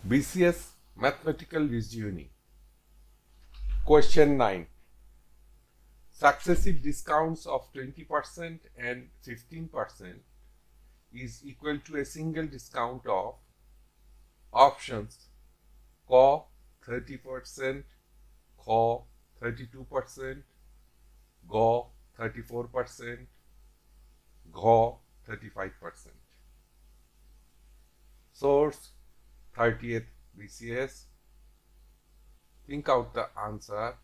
BCS Mathematical Reasoning. Question 9. Successive discounts of 20% and 15% is equal to a single discount of options क 30%, ख 32%, ग 34%, घ 35%. Source 30th BCS. Think out the answer.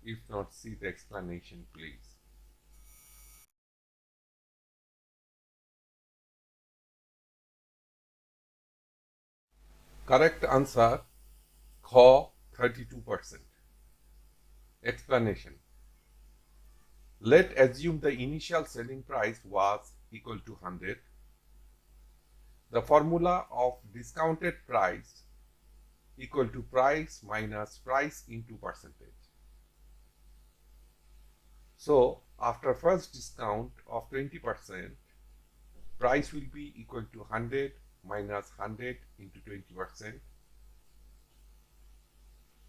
If not, see the explanation, please. Correct answer, ख 32%. Explanation. Let assume the initial selling price was equal to 100. The formula of discounted price equal to price minus price into percentage. So after first discount of 20%, price will be equal to 100 minus 100 into 20%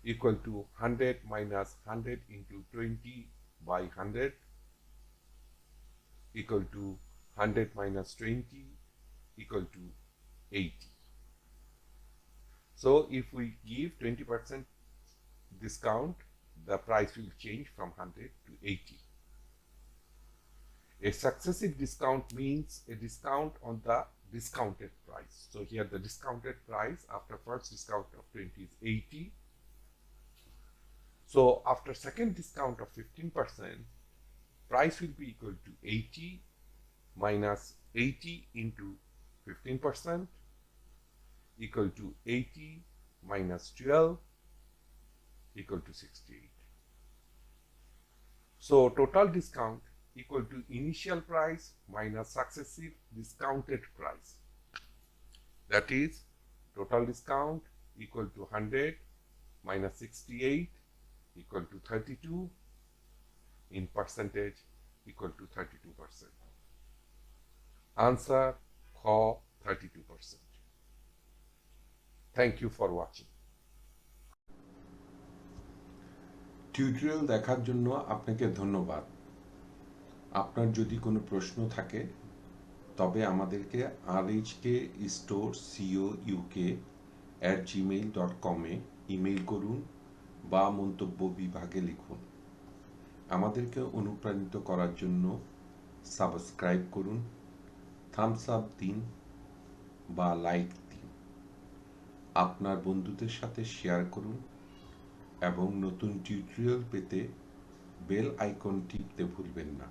equal to 100 minus 100 into 20 by 100 equal to 100 minus 20 equal to 80. So if we give 20% discount, the price will change from 100 to 80. A successive discount means a discount on the discounted price. So here the discounted price after first discount of 20 is 80. So after second discount of 15%, price will be equal to 80 minus 80 into 15% equal to 80 minus 12 equal to 68. So total discount equal to initial price minus successive discounted price. That is, total discount equal to 100 minus 68 equal to 32 in percentage equal to 32%. Answer, খ 32%. Thank you for watching. Tutorial দেখার জন্য আপনাকে ধন্যবাদ। আপনার যদি কোনো প্রশ্ন থাকে তবে আমাদেরকে rhkstorecouk@gmail.com এ ইমেইল করুন বা মন্তব্য বিভাগে লিখুন। আমাদেরকে অনুপ্রাণিত করার জন্য সাবস্ক্রাইব করুন, থামস আপ দিন বা লাইক দিন। আপনার বন্ধুদের সাথে শেয়ার করুন এবং নতুন টিউটোরিয়াল পেতে বেল আইকন টিপতে ভুলবেন না।